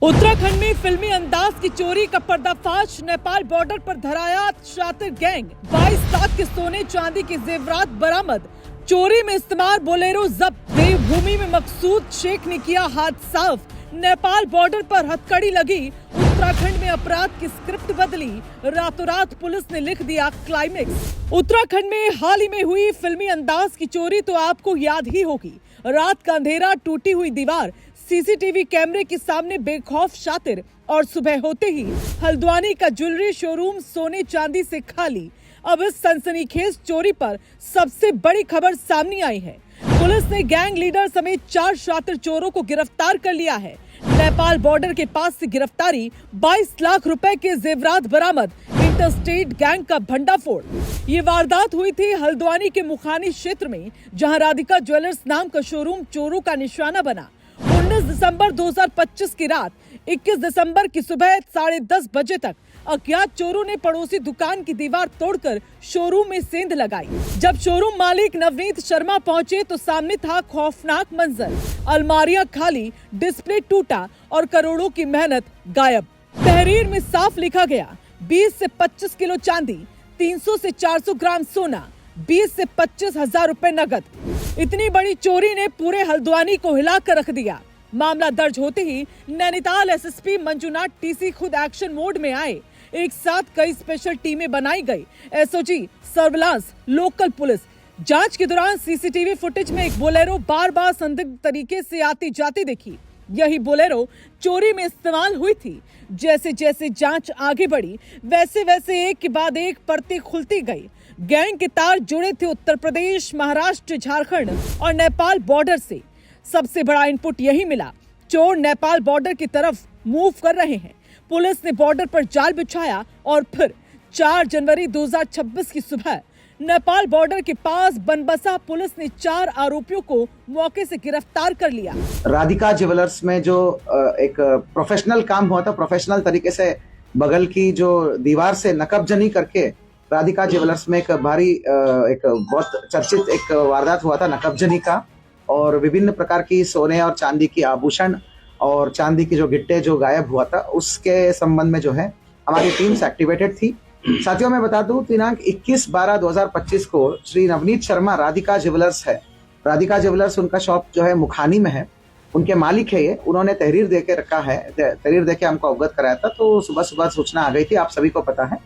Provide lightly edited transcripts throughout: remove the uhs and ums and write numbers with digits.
उत्तराखंड में फिल्मी अंदाज की चोरी का पर्दाफाश। नेपाल बॉर्डर पर धराया शातिर गैंग। 22 लाख के सोने चांदी के जेवरात बरामद। चोरी में इस्तेमाल बोलेरो जब्त। देवभूमि में मकसूद शेख ने किया हाथ साफ। नेपाल बॉर्डर पर हथकड़ी लगी। उत्तराखंड में अपराध की स्क्रिप्ट बदली। रातों रात पुलिस ने लिख दिया क्लाइमेक्स। उत्तराखंड में हाल ही में हुई फिल्मी अंदाज की चोरी तो आपको याद ही होगी। रात का अंधेरा, टूटी हुई दीवार, सीसीटीवी कैमरे के सामने बेखौफ शातिर और सुबह होते ही हल्द्वानी का ज्वेलरी शोरूम सोने चांदी से खाली। अब इस सनसनीखेज चोरी पर सबसे बड़ी खबर सामने आई है। पुलिस ने गैंग लीडर समेत 4 शातिर चोरों को गिरफ्तार कर लिया है। नेपाल बॉर्डर के पास से गिरफ्तारी, 22 लाख रुपए के जेवरात बरामद, इंटरस्टेट गैंग का भंडाफोड़। ये वारदात हुई थी हल्द्वानी के मुखानी क्षेत्र में, जहां राधिका ज्वेलर्स नाम का शोरूम चोरों का निशाना बना। 19 दिसंबर 2025 की रात 21 दिसंबर की सुबह 10:30 बजे तक अज्ञात चोरों ने पड़ोसी दुकान की दीवार तोड़कर शोरूम में सेंध लगाई। जब शोरूम मालिक नवनीत शर्मा पहुंचे तो सामने था खौफनाक मंजर। अलमारियां खाली, डिस्प्ले टूटा और करोड़ों की मेहनत गायब। तहरीर में साफ लिखा गया, 20 से 25 किलो चांदी, 300 से 400 ग्राम सोना, 20 से 25 हजार रुपए नगद। इतनी बड़ी चोरी ने पूरे हल्द्वानी को हिलाकर रख दिया। मामला दर्ज होते ही नैनीताल एसएसपी मंजुनाथ टीसी खुद एक्शन मोड में आए। एक साथ कई स्पेशल टीमें बनाई गई। SOG, surveillance, local police. जांच के दौरान सीसीटीवी फुटेज में एक बोलेरो बार बार संदिग्ध तरीके से आती जाती दिखी। यही बोलेरो चोरी में इस्तेमाल हुई थी। जैसे जैसे जांच आगे बढ़ी, वैसे वैसे एक के बाद एक परतें खुलती गई। गैंग के तार जुड़े थे उत्तर प्रदेश, महाराष्ट्र, झारखंड और नेपाल बॉर्डर से। सबसे बड़ा इनपुट यही मिला, चोर नेपाल बॉर्डर की तरफ मूव कर रहे हैं। पुलिस ने बॉर्डर पर जाल बिछाया और फिर 4 जनवरी 2026 की सुबह नेपाल बॉर्डर के पास बनबसा पुलिस ने 4 आरोपियों को मौके से गिरफ्तार कर लिया। राधिका ज्वेलर्स में जो एक प्रोफेशनल काम हुआ था, प्रोफेशनल तरीके से बगल की जो दीवार से नकबजनी करके राधिका ज्वेलर्स में एक भारी एक बहुत चर्चित एक वारदात हुआ था नकबजनी का। और विभिन्न प्रकार की सोने और चांदी की आभूषण और चांदी की जो गिट्टे जो गायब हुआ था, उसके संबंध में जो है हमारी टीम्स एक्टिवेटेड थी। साथियों, मैं बता दूं, दिनांक 21/12/2025 को श्री नवनीत शर्मा राधिका ज्वेलर्स है। राधिका ज्वेलर्स उनका शॉप जो है मुखानी में है, उनके मालिक है ये। उन्होंने तहरीर दे के रखा है, तहरीर दे के हमको अवगत कराया था। तो सुबह सुबह सूचना आ गई थी, आप सभी को पता है।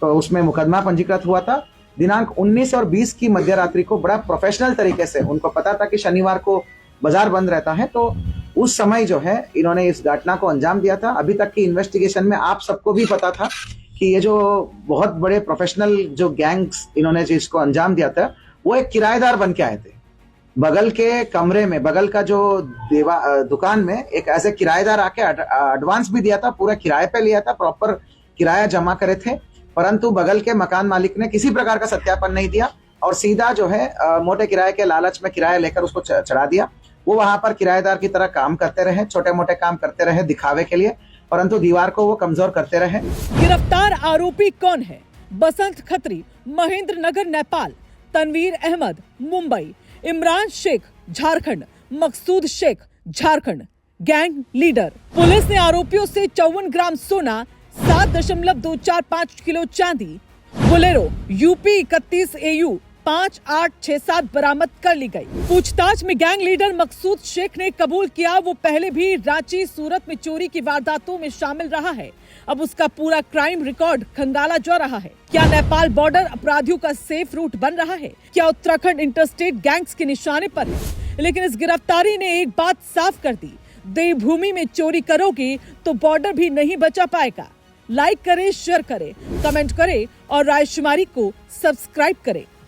तो उसमें मुकदमा पंजीकृत हुआ था। दिनांक 19 और 20 की मध्य रात्रि को बड़ा प्रोफेशनल तरीके से, उनको पता था कि शनिवार को बाजार बंद रहता है, तो उस समय जो है इन्होंने इस घटना को अंजाम दिया था। अभी तक की इन्वेस्टिगेशन में आप सबको भी पता था कि ये जो बहुत बड़े प्रोफेशनल जो गैंग्स इन्होंने जिसको अंजाम दिया था, वो एक किराएदार बन के आए थे। बगल के कमरे में, बगल का जो दुकान में एक ऐसे किराएदार आके एडवांस भी दिया था, पूरा किराए पे लिया था, प्रॉपर किराया जमा करे थे। परंतु बगल के मकान मालिक ने किसी प्रकार का सत्यापन नहीं दिया और सीधा जो है मोटे किराए के लालच में किराया लेकर उसको चढ़ा दिया। वो वहां पर किराएदार की तरह काम करते रहे, छोटे मोटे काम करते रहे दिखावे के लिए, परंतु दीवार को वो कमजोर करते रहे। गिरफ्तार आरोपी कौन है? Basant Khatri, Mahendra Nagar, Nepal. Tanveer Ahmed, Mumbai. Imran Sheikh, Jharkhand. Maqsood Sheikh, Jharkhand. Gang leader. Police ने आरोपियों से 54 ग्राम सोना, 7.245 किलो चांदी, बोलेरो यूपी 31 AU 5867 बरामद कर ली गई। पूछताछ में गैंग लीडर मकसूद शेख ने कबूल किया वो पहले भी रांची, सूरत में चोरी की वारदातों में शामिल रहा है। अब उसका पूरा क्राइम रिकॉर्ड खंगाला जा रहा है। क्या नेपाल बॉर्डर अपराधियों का सेफ रूट बन रहा है? क्या उत्तराखंड इंटरस्टेट गैंग्स के निशाने पर है? लेकिन इस गिरफ्तारी ने एक बात साफ कर दी, देवभूमि में चोरी करोगे तो बॉर्डर भी नहीं बचा पाएगा। लाइक करें, शेयर करें, कमेंट करें और रायशुमारी को सब्सक्राइब करें।